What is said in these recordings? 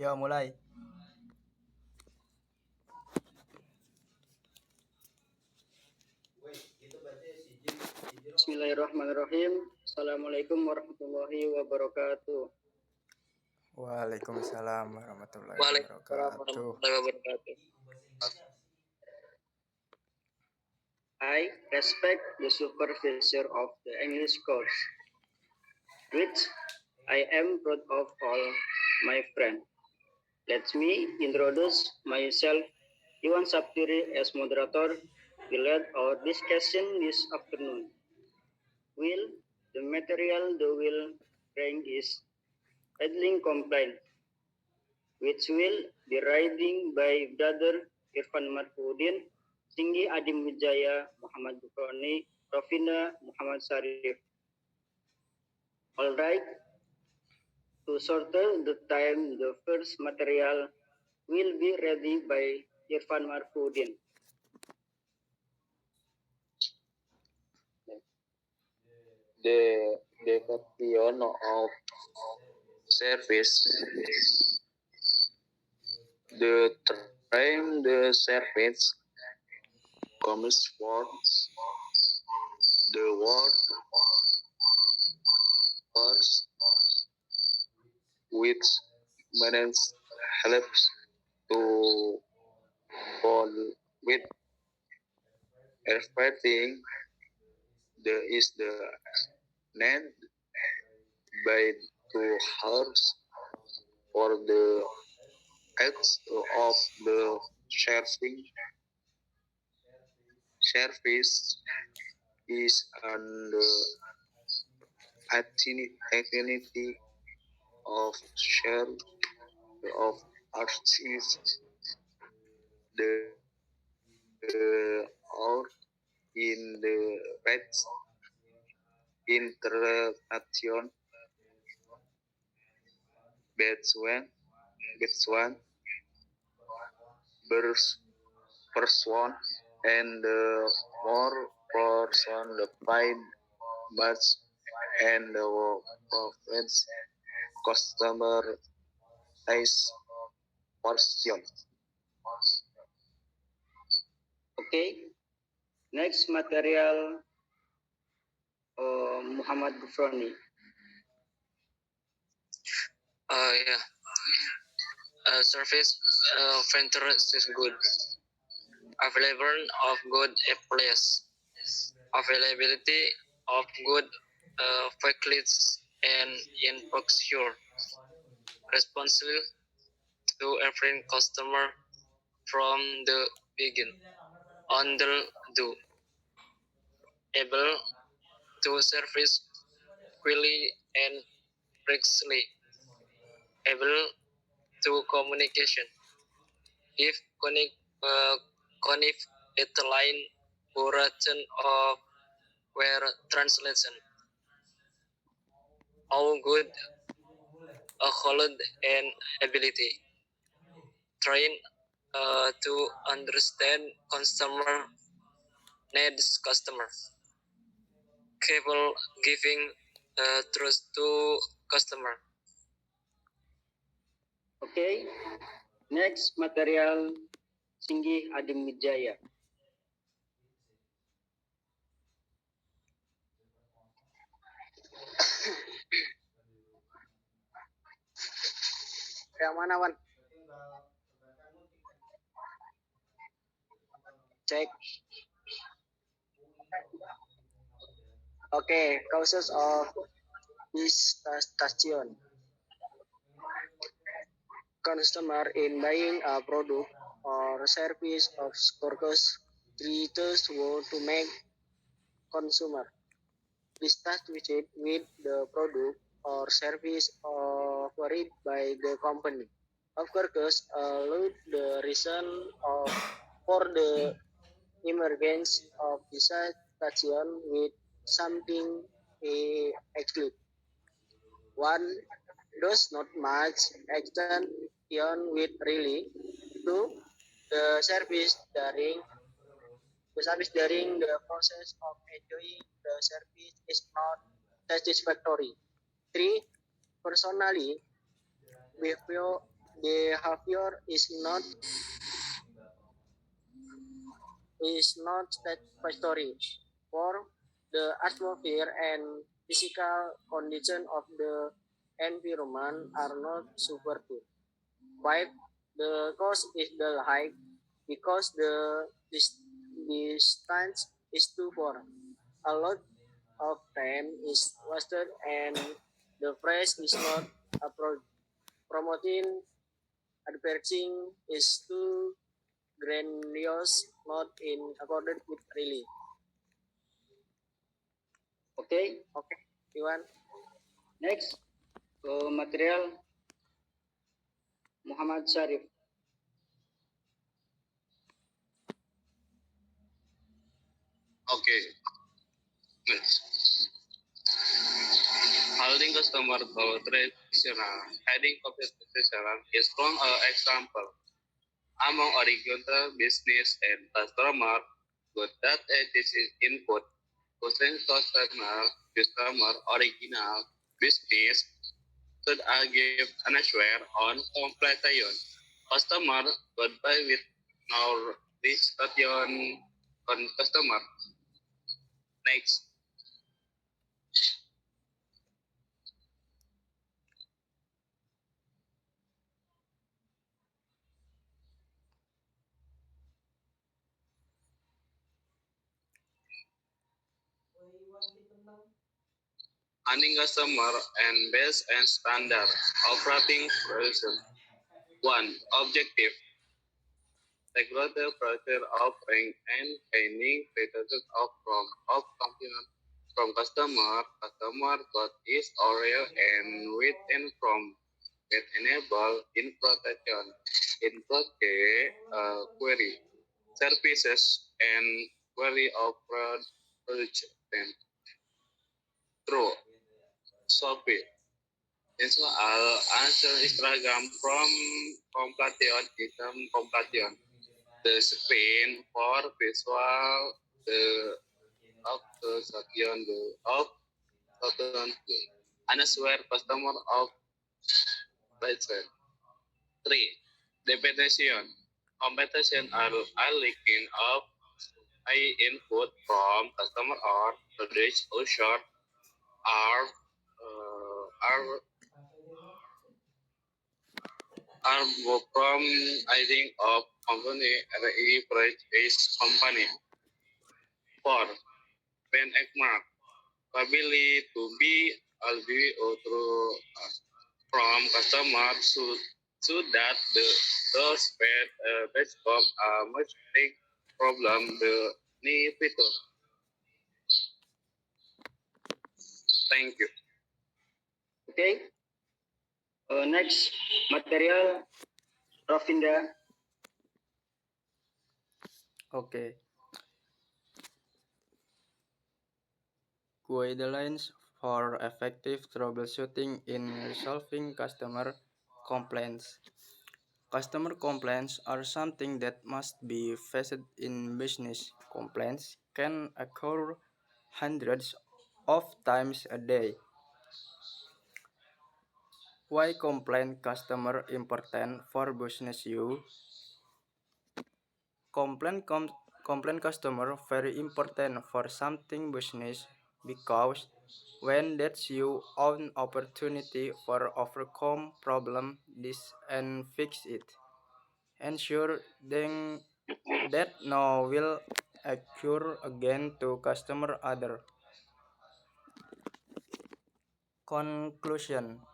Yo, mulai. Bismillahirrahmanirrahim. Assalamualaikum warahmatullahi wabarakatuh. Waalaikumsalam warahmatullahi Waalaikumsalam wabarakatuh. warahmatullahi wabarakatuh. I respect the supervisor of the English course, which I am proud of all my friends. Let me introduce myself. Iwan Saptiri as moderator will lead our discussion this afternoon. Will the material the will bring is idling complaint, which will be reading by Brother Irfan Marfuddin, Singgi Adim Wijaya, Muhammad Bukhari, Rafina Muhammad Sarif. All right, to shorten the time, the first material will be ready by Irfan Marfuddin. The definition of service. The term the service comes from the word first, which means helps to fall with everything. The is the need by to house for the acts of the serving service is an affinity of share of artists the or in the rights interaction between person and more person defined much and the profits customer is portion. Okay, next material Muhammad Gufroni. Service vendor is good. Available of good place. Availability of good facilities and infrastructure. Responsible to every customer from the beginning until do. Able to service quickly and precisely. Able to communication. If connect it line origin of where translation. How good a hold and ability. Train to understand customer needs customer. Capable giving trust to customer. Okay, next material Singgi Adim Wijaya. Yang mana, Wan? Cek. Okay, causes of dissatisfaction. Customer in buying a product or service of workers creators want to make consumer dissatisfied with the product or service offered by the company. Of course, allow the reason of for the emergence of dissatisfaction with something exclude. One does not much extend beyond with really to the service during the process of enjoying the service is not satisfactory. 3. Personally, behavior behavior is not satisfactory for the atmosphere and physical condition of the environment are not supportive. 5. The cost is the high because the distance is too far. A lot of time is wasted and the price is not promoting advertising is too grandiose, not in accordance with really. Okay, Okay, Iwan. next, material Muhammad Sharif. Okay, next. Holding customer to traditional, heading competition is from an example. Among original business and customer, good that this is input. Customer, customer, original business should give an answer on completion. Customer goodbye with no discussion on customer. Next. Earning customer and base and standard operating procedure. One objective: regulate the procedure offering and gaining feedback of confidence from customer. Customer got is area and with and from get enable in protection in query services and query of production through Shopee. Eso al answer Instagram from completion item completion. The screen for visual the of the section the of certain unanswer customer of license. Three. Repetition. Competition are leaking of high input from customer or produce or short are are from I think of company RE is company. Four, benchmark ability to be LBO through from customer so that the those basecom much big problem the need feature. Thank you. Okay, next, material Rafinda. Okay. Guidelines for effective troubleshooting in resolving customer complaints. Customer complaints are something that must be faced in business. Complaints can occur hundreds of times a day. Why complaint customer important for business you? Complaint customer very important for something business because when that's you own opportunity for overcome problem this and fix it. Ensure then that no will occur again to customer other. Conclusion.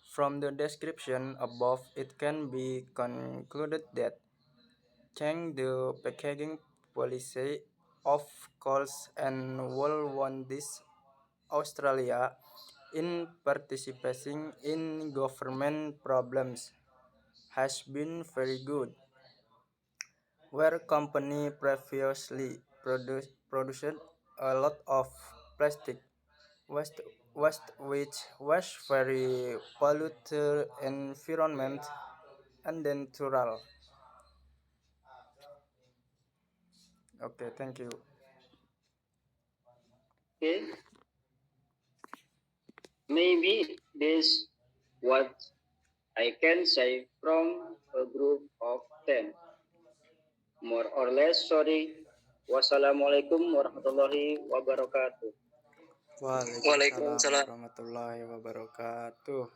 From the description above, it can be concluded that change the packaging policy of Coles and Woolworths Australia in participating in government problems has been very good. Where company previously produced a lot of plastic waste, which was very polluted environment and natural. Okay, thank you. Okay, maybe this what I can say from a group of 10. More or less, sorry. Wassalamualaikum warahmatullahi wabarakatuh. Waalaikumsalam warahmatullahi wabarakatuh.